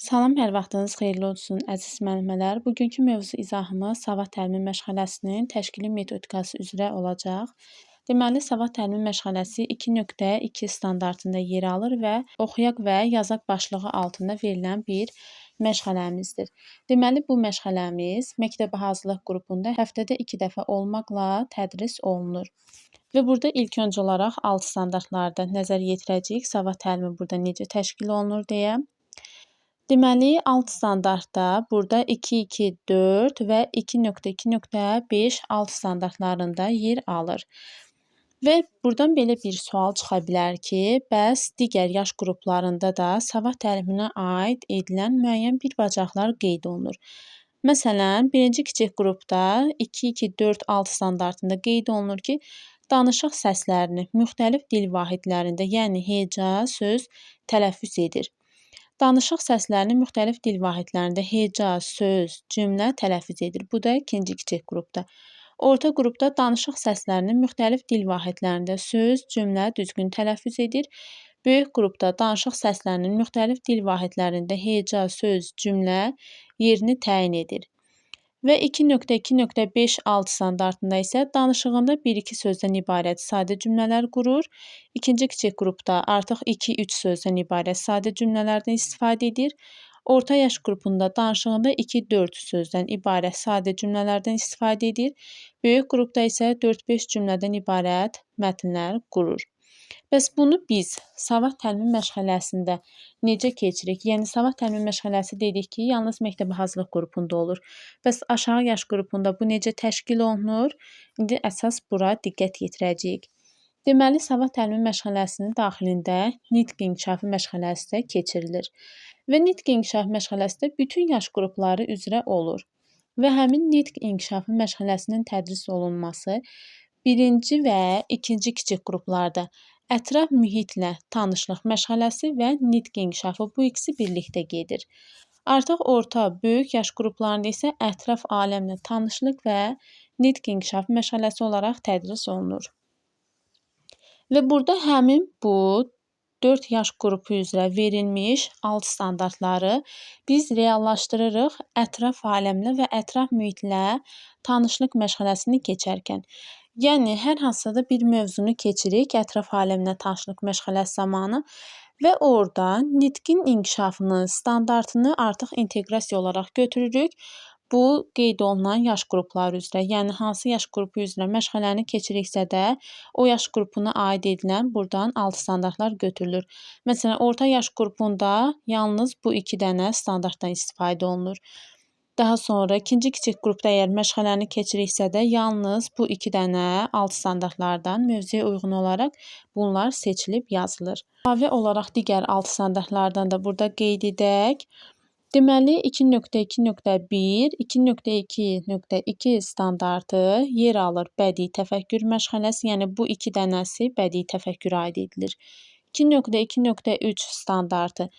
Salam, hər vaxtınız xeyirli olsun, əziz müəllimələr. Bugünkü mövzu izahımız savad təlimi məşğələsinin təşkili metodikası üzrə olacaq. Deməli, savad təlimi məşğələsi 2.2 standartında yer alır və oxuyaq və yazaq başlığı altında verilən bir məşğələmizdir. Deməli, bu məşğələmiz məktəbə hazırlıq qrupunda həftədə 2 dəfə olmaqla tədris olunur. Və burada ilk öncə olaraq alt standartlarda nəzər yetirəcəyik. Savad təlimi burada necə təşkil olunur deyə. Deməli, alt standartda burada 2.2.4 və 2.2.5 alt standartlarında yer alır. Və buradan belə bir sual çıxa bilər ki, bəs digər yaş qruplarında da savad təliminə aid edilən müəyyən bir bacarıqlar qeyd olunur. Məsələn, birinci kiçik qrupda 2.2.4 alt standartında qeyd olunur ki, danışıq səslərini müxtəlif dil vahidlərində, yəni heca, söz tələffüz edir. Danışıq səslərini müxtəlif dil vahidlərində heca, söz, cümlə tələffüz edir. Bu da ikinci kiçik qrupda. Orta qrupda danışıq səslərini müxtəlif dil vahidlərində söz, cümlə düzgün tələffüz edir. Böyük qrupda danışıq səsilərinin müxtəlif dil vahidlərində heca, söz, cümlə yerini təyin edir. Və 2.2.5 alt standartında isə danışığında 1-2 sözdən ibarət sadə cümlələr qurur. İkinci kiçik qrupda artıq 2-3 sözdən ibarət sadə cümlələrdən istifadə edir. Orta yaş qrupunda danışığında 2-4 sözdən ibarət sadə cümlələrdən istifadə edir. Böyük qrupda isə 4-5 cümlədən ibarət mətnlər qurur. Bəs bunu biz savad təlimi məşğələsində necə keçirik? Yəni, savad təlimi məşğələsi dedik ki, yalnız məktəbə hazırlıq qrupunda olur. Bəs aşağı yaş qrupunda bu necə təşkil olunur? İndi əsas bura diqqət yetirəcəyik. Deməli, savad təlimi məşğələsinin daxilində nitq inkişafı məşğələsi də keçirilir. Və nitq inkişafı məşğələsi də bütün yaş qrupları üzrə olur. Və həmin nitq inkişafı məşğələsinin tədris olunması birinci və ikinci kiçik qruplarda ətraf mühitlə tanışlıq məşğələsi və nitq inkişafı bu ikisi birlikdə gedir. Artıq orta, böyük yaş qruplarında isə ətraf aləmlə tanışlıq və nitq inkişafı məşğələsi olaraq tədris olunur. Və burada həmin bu 4 yaş qrupu üzrə verilmiş alt standartları biz reallaşdırırıq ətraf aləmlə və ətraf mühitlə tanışlıq məşğələsini keçərkən. Yəni, hər hansısa da bir mövzunu keçirik ətraf aləmlə tanışlıq məşğələsi zamanı və orada nitqin inkişafının standartını artıq inteqrasiya olaraq götürürük. Bu, qeyd olunan yaş qrupları üzrə, yəni hansı yaş qrupu üzrə məşğələni keçiriksə də, o yaş qrupuna aid edilən buradan alt standartlar götürülür. Məsələn, orta yaş qrupunda yalnız bu 2 dənə standartdan istifadə olunur. Daha sonra ikinci kiçik qrupda əgər məşğələni keçiriksə də, yalnız bu 2 dənə alt standartlardan mövzuya uyğun olaraq bunlar seçilib yazılır. Əlavə olaraq digər alt standartlardan da burada qeyd edək. Deməli, 2.2.1, 2.2.2 standartı yer alır bədii təfəkkür məşğələsi, yəni bu 2 dənəsi bədii təfəkkürə aid edilir. 2.2.3 standartı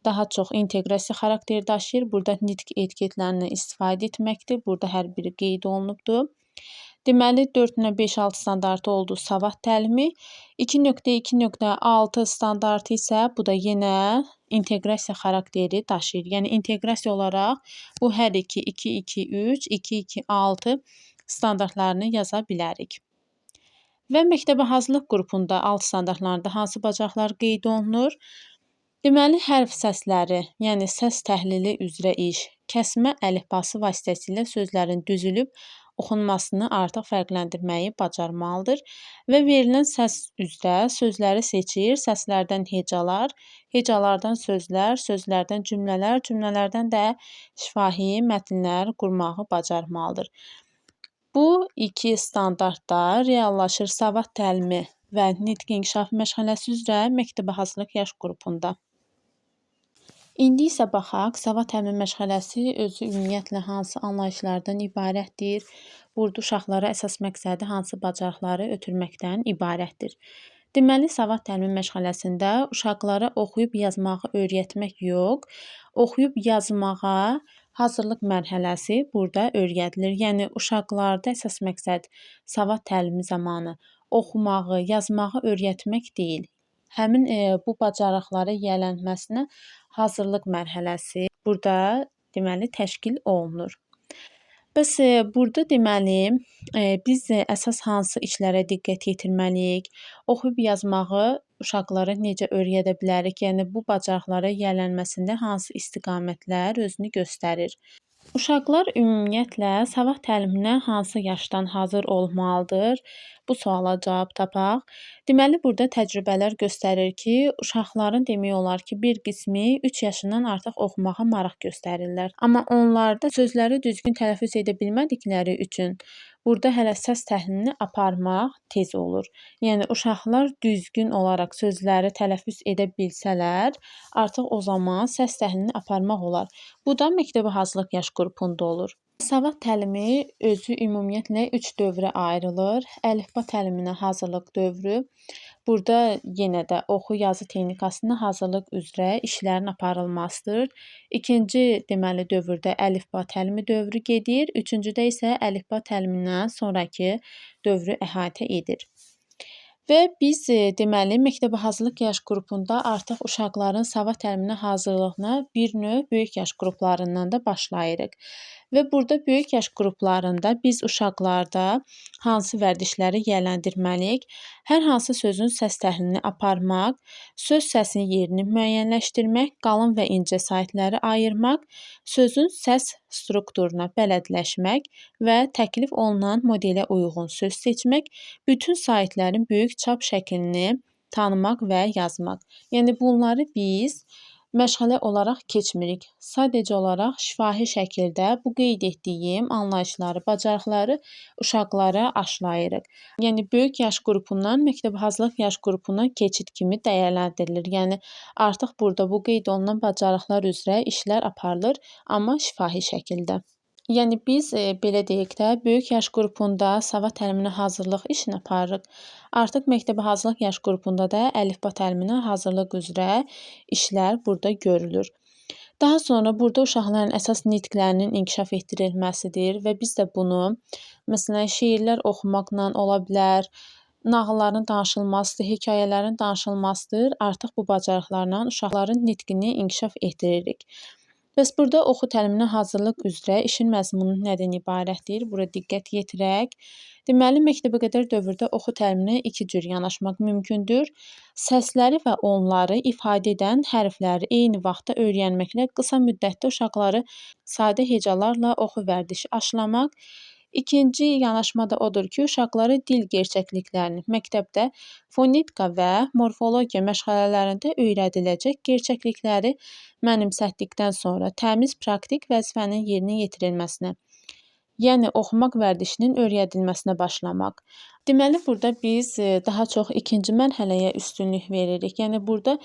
daha çox inteqrasiya xarakteri daşıyır. Burada nitq etiketlərindən istifadə etməkdir. Burada hər biri qeyd olunubdur. Deməli, 4.5-6 standartı oldu savad təlimi. 2.2.6 standartı isə bu da yenə inteqrasiya xarakteri daşıyır. Yəni, inteqrasiya olaraq bu hər iki 2.2.3, 2.2.6 standartlarını yaza bilərik. Və məktəbə hazırlıq qrupunda alt standartlarında hansı bacarıqlar qeyd olunur? Deməli, hərf səsləri, yəni səs təhlili üzrə iş, kəsmə əlifbası vasitəsilə sözlərin düzülüb oxunmasını artıq fərqləndirməyi bacarmalıdır və verilən səs üzrə sözləri seçir, səslərdən hecalar, hecalardan sözlər, sözlərdən cümlələr, cümlələrdən də şifahi mətnlər qurmağı bacarmalıdır. Bu iki standartda reallaşır savad təlimi və nitq inkişafı məşğələsi üzrə məktəbə hazırlıq yaş qrupunda. İndi isə baxaq, savad təlimi məşğələsi özü ümumiyyətlə hansı anlayışlardan ibarətdir? Burada uşaqlara əsas məqsədi hansı bacarıqları ötürməkdən ibarətdir? Deməli, savad təlimi məşğələsində uşaqlara oxuyub yazmağı öyrətmək yox, oxuyub yazmağa hazırlıq mərhələsi burada öyrədilir. Yəni, uşaqlarda əsas məqsəd savad təlimi zamanı oxumağı, yazmağı öyrətmək deyil. Həmin bu bacarıqlara yiyələnməsinə hazırlıq mərhələsi burada deməli təşkil olunur. Bəs burada deməli biz əsas hansı işlərə diqqət yetirməliyik? Oxuyub yazmağı uşaqlara necə öyrədə bilərik? Yəni bu bacarıqlara yiyələnməsində hansı istiqamətlər özünü göstərir? Uşaqlar ümumiyyətlə savad təliminə hansı yaşdan hazır olmalıdır? Bu suala cavab tapaq. Deməli, burada təcrübələr göstərir ki, uşaqların demək olar ki, bir qismi 3 yaşından artıq oxumağa maraq göstərirlər. Amma onlarda sözləri düzgün tələffüz edə bilmədikləri üçün burada hələ səs təhlilini aparmaq tez olur. Yəni uşaqlar düzgün olaraq sözləri tələffüz edə bilsələr, artıq o zaman səs təhlilini aparmaq olar. Bu da məktəbə hazırlıq yaş qrupunda olur. Savad təlimi özü ümumiyyətlə 3 dövrə ayrılır. Əlifba təliminə hazırlıq dövrü. Burada yenə də oxu-yazı texnikasına hazırlıq üzrə işlərin aparılmasıdır. İkinci deməli dövrdə əlifba təlimi dövrü gedir. Üçüncüdə isə əlifba təlimindən sonrakı dövrü əhatə edir. Və biz deməli məktəbə hazırlıq yaş qrupunda artıq uşaqların savad təliminə hazırlığına bir növ böyük yaş qruplarından da başlayırıq. Və burada böyük yaş qruplarında biz uşaqlarda hansı vərdişləri yiyələndirməliyik? Hər hansı sözün səs təhlilini aparmaq, söz səsinin yerini müəyyənləşdirmək, qalın və incə saitləri ayırmaq, sözün səs strukturuna bələdləşmək və təklif olunan modelə uyğun söz seçmək, bütün saitlərin böyük çap şəklini tanımaq və yazmaq. Yəni bunları biz məşğələ olaraq keçmirik. Sadəcə olaraq şifahi şəkildə bu qeyd etdiyim anlayışları, bacarıqları uşaqlara aşılayırıq. Yəni böyük yaş qrupundan məktəbə hazırlıq yaş qrupuna keçid kimi dəyərləndirilir. Yəni artıq burada bu qeyd olunan bacarıqlar üzrə işlər aparılır, amma şifahi şəkildə. Yəni biz belə deyək də, böyük yaş qrupunda savad təliminə hazırlıq işini aparırıq. Artıq məktəbə hazırlıq yaş qrupunda da əlifba təliminə hazırlıq üzrə işlər burada görülür. Daha sonra burada uşaqların əsas nitqlərinin inkişaf etdirilməsidir və biz də bunu məsələn şeirlər oxumaqla ola bilər, nağılların danışılmasıdır, hekayələrin danışılmasıdır. Artıq bu bacarıqlarla uşaqların nitqini inkişaf etdiririk. Bəs burada oxu təliminə hazırlıq üzrə işin məzmunu nədən ibarətdir? Bura diqqət yetirək. Deməli, məktəbəqədər dövrdə oxu təliminə iki cür yanaşmaq mümkündür. Səsləri və onları ifadə edən hərfləri eyni vaxtda öyrənməklə qısa müddətdə uşaqları sadə hecalarla oxu vərdişi aşılamaq. İkinci yanaşma da odur ki, uşaqları dil gerçəkliklərini məktəbdə fonetika və morfologiya məşğələlərində öyrədiləcək gerçəklikləri mənimsətdikdən sonra təmiz praktik vəzifənin yerinə yetirilməsinə, yəni oxumaq vərdişinin öyrədilməsinə başlamaq. Deməli, burada biz daha çox ikinci mərhələyə üstünlük veririk. Yəni burada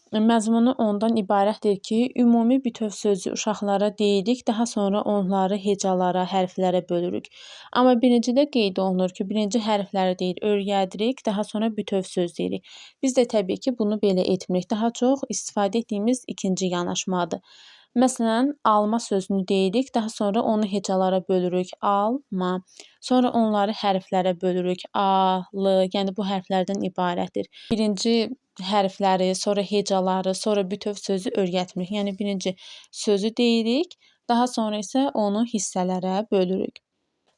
məzmunu ondan ibarətdir ki, ümumi bütöv sözü uşaqlara deyirik, daha sonra onları hecalara, hərflərə bölürük. Amma birincidə qeyd olunur ki, birinci hərfləri deyir, öyrədirik, daha sonra bütöv söz deyirik. Biz də təbii ki, bunu belə etmirik. Daha çox istifadə etdiyimiz ikinci yanaşmadır. Məsələn, alma sözünü deyirik, daha sonra onu hecalara bölürük, alma. Sonra onları hərflərə bölürük, a, l, yəni bu hərflərdən ibarətdir. Birinci hərfləri, sonra hecaları, sonra bütöv sözü öyrətmirik. Yəni birinci sözü deyirik, daha sonra isə onu hissələrə bölürük.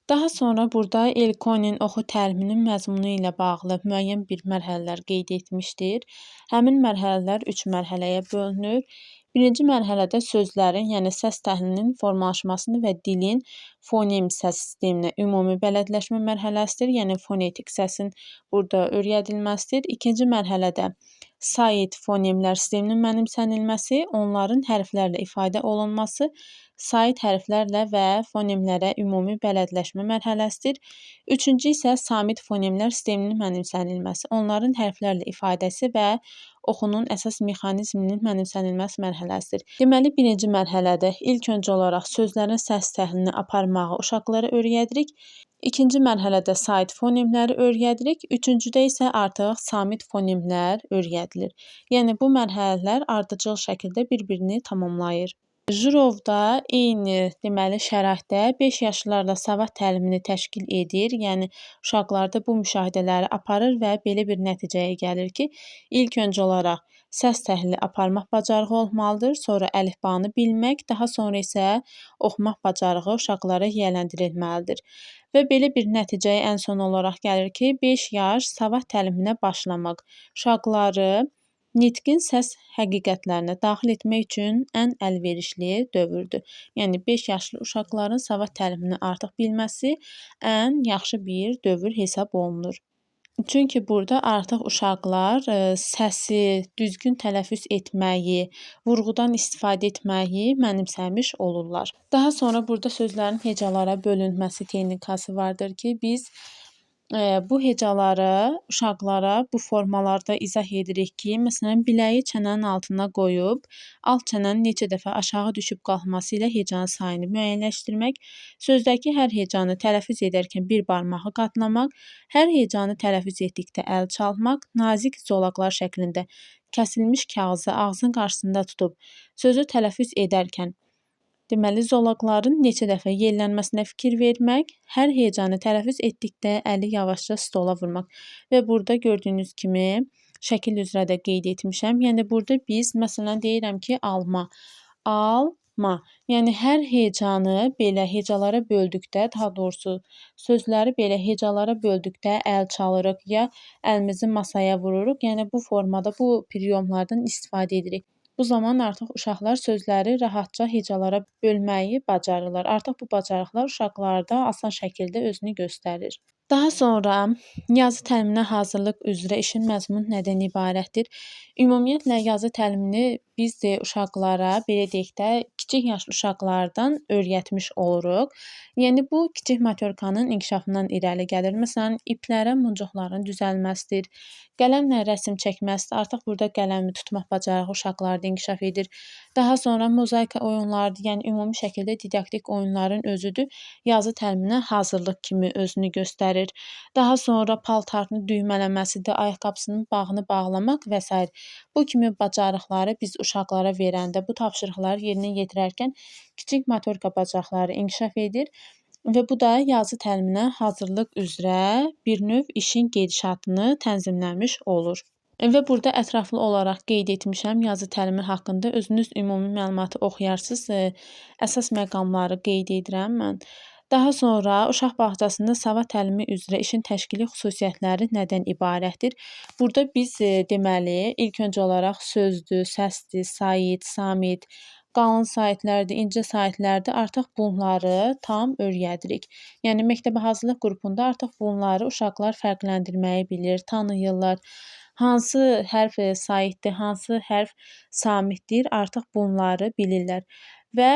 Daha sonra burada Elkonin oxu təliminin məzmunu ilə bağlı müəyyən bir mərhələlər qeyd etmişdir. Həmin mərhələlər 3 mərhələyə bölünür. Birinci mərhələdə sözlərin, yəni səs təhlilinin formalaşmasını və dilin fonem səs sisteminə ümumi bələdləşmə mərhələsidir. Yəni fonetik səsin burada öyrədilməsidir. İkinci mərhələdə sait fonemlər sisteminin mənimsənilməsi, onların hərflərlə ifadə olunması, sait hərflərlə və fonemlərə ümumi bələdləşmə mərhələsidir. Üçüncü isə samit fonemlər sisteminin mənimsənilməsi, onların hərflərlə ifadəsi və oxunun əsas mexanizminin mənimsənilməsi mərhələsidir. Deməli, birinci mərhələdə ilk öncə olaraq sözlərin səs təhlilini aparmağı uşaqlara öyrədirik. İkinci mərhələdə sait fonemləri öyrədirik. Üçüncüdə isə artıq samit fonemlər öyrədilir. Yəni, bu mərhələlər ardıcıl şəkildə bir-birini tamamlayır. Jirovda eyni deməli şəraitdə 5 yaşlılarla savad təlimini təşkil edir. Yəni uşaqlarda bu müşahidələri aparır və belə bir nəticəyə gəlir ki, ilk öncə olaraq səs təhlili aparmaq bacarığı olmalıdır, sonra əlifbanı bilmək, daha sonra isə oxumaq bacarığı uşaqlara yiyələndirilməlidir. Və belə bir nəticəyə ən son olaraq gəlir ki, 5 yaş savad təliminə başlamaq uşaqları nitqin səs həqiqətlərinə daxil etmək üçün ən əlverişli dövrdür. Yəni 5 yaşlı uşaqların savad təlimini artıq bilməsi ən yaxşı bir dövr hesab olunur. Çünki burada artıq uşaqlar səsi düzgün tələffüz etməyi, vurğudan istifadə etməyi mənimsəmiş olurlar. Daha sonra burada sözlərin hecalara bölünməsi texnikası vardır ki, biz bu hecaları uşaqlara bu formalarda izah edirik ki, məsələn, biləyi çənənin altına qoyub, alt çənənin neçə dəfə aşağı düşüb qalxması ilə hecanın sayını müəyyənləşdirmək, sözdəki hər hecanı tələffüz edərkən bir barmağı qatlamaq, hər hecanı tələffüz etdikdə əl çalmaq, nazik zolaqlar şəklində kəsilmiş kağızı ağzın qarşısında tutub sözü tələffüz edərkən deməli, zolaqların neçə dəfə yellənməsinə fikir vermək, hər hecanı tələffüz etdikdə əli yavaşca stola vurmaq. Və burada gördüyünüz kimi şəkil üzrə də qeyd etmişəm. Yəni burada biz məsələn deyirəm ki, alma. Alma. Yəni hər hecanı belə hecalara böldükdə, daha doğrusu sözləri belə hecalara böldükdə əl çalırıq ya əlimizi masaya vururuq. Yəni bu formada bu priomlardan istifadə edirik. Bu zaman artıq uşaqlar sözləri rahatca hecalara bölməyi bacarırlar. Artıq bu bacarıqlar uşaqlarda asan şəkildə özünü göstərir. Daha sonra yazı təliminə hazırlıq üzrə işin məzmunu nədən ibarətdir? Ümumiyyətlə yazı təlimini biz uşaqlara, belə deyək də, kiçik yaşlı uşaqlardan öyrətmiş oluruq. Yəni bu kiçik motorikanın inkişafından irəli gəlir. Məsələn, iplərə muncuqların düzəlməsidir, qələmlə rəsm çəkməsidir. Artıq burada qələmi tutmaq bacarığı uşaqlarda inkişaf edir. Daha sonra mozaika oyunlarıdır, yəni ümumi şəkildə didaktik oyunların özüdür. Yazı təliminə hazırlıq kimi özünü göstərir. Daha sonra paltarını düymələməsidir, ayaqqabısının bağını bağlamaq və s. Bu kimi bacarıqları biz uşaqlara verəndə, bu tapşırıqları yerinə yetirərkən kiçik motorika bacarıqları inkişaf edir və bu da yazı təliminə hazırlıq üzrə bir növ işin gedişatını tənzimləmiş olur. Və burada ətraflı olaraq qeyd etmişəm yazı təlimi haqqında. Özünüz ümumi məlumatı oxuyarsınız. Əsas məqamları qeyd edirəm mən. Daha sonra uşaq bağçasında savad təlimi üzrə işin təşkili xüsusiyyətləri nədən ibarətdir? Burada biz deməli, ilk öncə olaraq sözdür, səsdir, sait, samit, qalın saitlərdir, incə saitlərdir. Artıq bunları tam öyrədirik. Yəni məktəbə hazırlıq qrupunda artıq bunları uşaqlar fərqləndirməyi bilir, tanıyırlar. Hansı hərf saitdir, hansı hərf samitdir, artıq bunları bilirlər. Və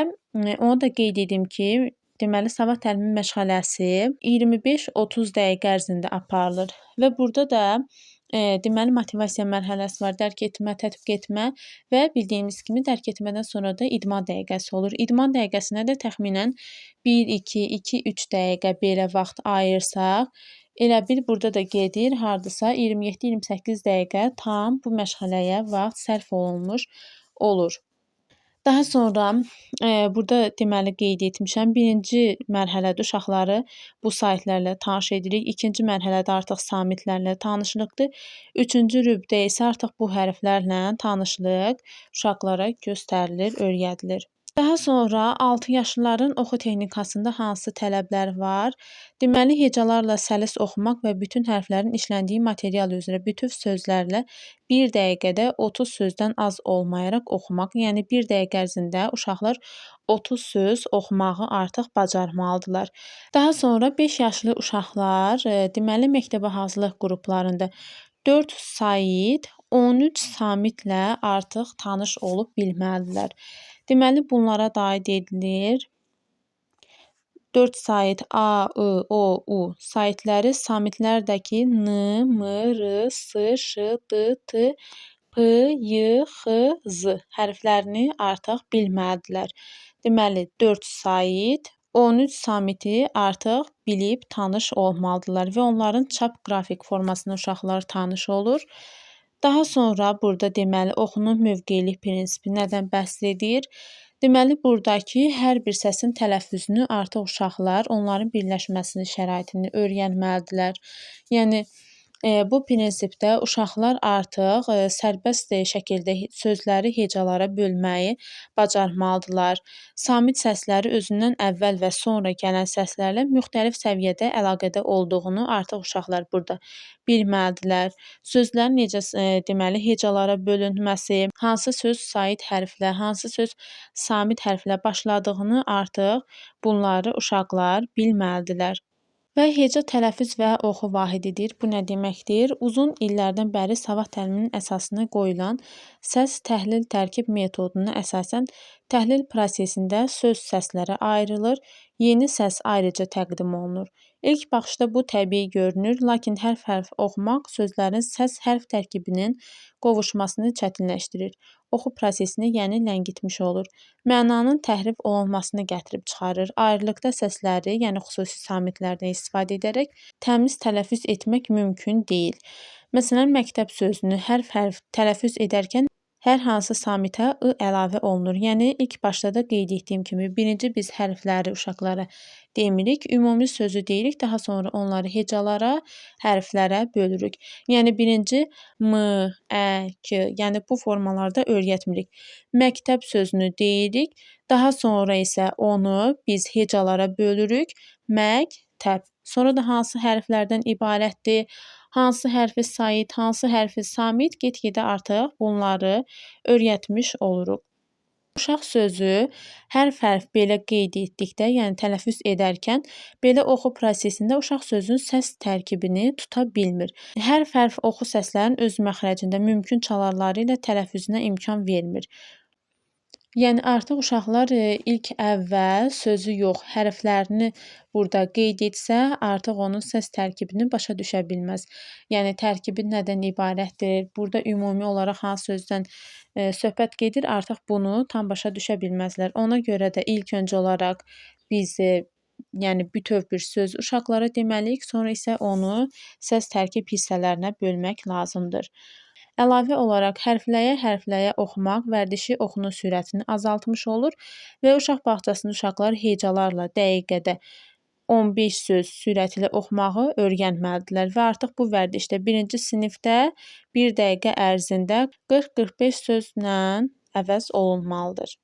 onu da qeyd edim ki, deməli, savad təlimi məşğələsi 25-30 dəqiqə ərzində aparılır və burada da deməli, motivasiya mərhələsi var, dərk etmə, tətbiq etmə və bildiyimiz kimi dərk etmədən sonra da idman dəqiqəsi olur. İdman dəqiqəsinə də təxminən 1-2, 2-3 dəqiqə belə vaxt ayırsaq, elə bil burada da gedir hardasa 27-28 dəqiqə tam bu məşğələyə vaxt sərf olunmuş olur. Daha sonra burada deməli qeyd etmişəm, birinci mərhələdə uşaqları bu saitlərlə tanış edirik. İkinci mərhələdə artıq samitlərlə tanışlıqdır. Üçüncü rübdə isə artıq bu hərflərlə tanışlıq uşaqlara göstərilir, öyrədilir. Daha sonra 6 yaşlıların oxu texnikasında hansı tələblər var? Deməli, hecalarla səlis oxumaq və bütün hərflərin işləndiyi material üzrə bütöv sözlərlə 1 dəqiqədə 30 sözdən az olmayaraq oxumaq. Yəni 1 dəqiqə ərzində uşaqlar 30 söz oxumağı artıq bacarmalıdırlar. Daha sonra 5 yaşlı uşaqlar, deməli, məktəbə hazırlıq qruplarında 4 sait, 13 samitlə artıq tanış olub bilməlidirlər. Deməli, bunlara da aid edilir 4 sait A, I, O, U saitləri, samitlərdəki N, M, R, S, Ş, D, T, P, Y, X, Z hərflərini artıq bilməlidirlər. Deməli, 4 sait, 13 samiti artıq bilib tanış olmalıdırlar və onların çap qrafik formasına uşaqlar tanış olur. Daha sonra burada deməli oxunun mövqeyilik prinsipi nədən bəhs edir? Deməli, buradakı hər bir səsin tələffüzünü artıq uşaqlar onların birləşməsini, şəraitini öyrənməlidirlər. Yəni, Bu prinsipdə uşaqlar artıq sərbəst şəkildə sözləri hecalara bölməyi bacarmalıdırlar. Samit səsləri özündən əvvəl və sonra gələn səslərlə müxtəlif səviyyədə əlaqədə olduğunu artıq uşaqlar burada bilməlidirlər. Sözlərin necə deməli hecalara bölünməsi, hansı söz sait hərflə, hansı söz samit hərflə başladığını artıq bunları uşaqlar bilməlidirlər. Və heca tələffüz və oxu vahididir. Bu nə deməkdir? Uzun illərdən bəri savad təliminin əsasına qoyulan səs təhlil tərkib metoduna əsasən təhlil prosesində söz səslərə ayrılır, yeni səs ayrıca təqdim olunur. İlk baxışda bu təbii görünür, lakin hərf-hərf oxumaq sözlərin səs-hərf tərkibinin qovuşmasını çətinləşdirir. Oxu prosesini, yəni ləngitmiş olur. Mənanın təhrif olunmasını gətirib çıxarır. Ayrıqda səsləri, yəni xüsusi samitlərdən istifadə edərək təmiz tələffüz etmək mümkün deyil. Məsələn, məktəb sözünü hərf-hərf tələffüz edərkən hər hansı samitə ı əlavə olunur. Yəni ilk başda da qeyd etdiyim kimi birinci biz hərfləri uşaqlara demirik, ümumi sözü deyirik, daha sonra onları hecalara, hərflərə bölürük. Yəni birinci m, ə, k, yəni bu formalarda öyrətmirik. Məktəb sözünü deyirik, daha sonra isə onu biz hecalara bölürük. Məktəb. Sonra da hansı hərflərdən ibarətdir? Hansı hərfi sait, hansı hərfi samit, get-gedə artıq bunları öyrətmiş oluruq. Uşaq sözü hərf-hərf belə qeyd etdikdə, yəni tələffüz edərkən, belə oxu prosesində uşaq sözün səs tərkibini tuta bilmir. Hərf-hərf oxu səslərin öz məxrəcində mümkün çalarları ilə tələffüzünə imkan vermir. Yəni artıq uşaqlar ilk əvvəl sözü yox, hərflərini burada qeyd etsə, artıq onun səs tərkibini başa düşə bilməz. Yəni tərkibi nədən ibarətdir? Burada ümumi olaraq hansı sözdən söhbət gedir, artıq bunu tam başa düşə bilməzlər. Ona görə də ilk öncə olaraq biz yəni bütöv bir söz uşaqlara deməliyik, sonra isə onu səs tərkib hissələrinə bölmək lazımdır. Əlavə olaraq hərfləyə oxumaq vərdişi oxunun sürətini azaltmış olur və uşaq bağçasında uşaqlar hecalarla dəqiqədə 15 söz sürəti ilə oxumağı öyrənməlidirlər və artıq bu vərdişdə birinci sinifdə 1 dəqiqə ərzində 40-45 sözlə əvəz olunmalıdır.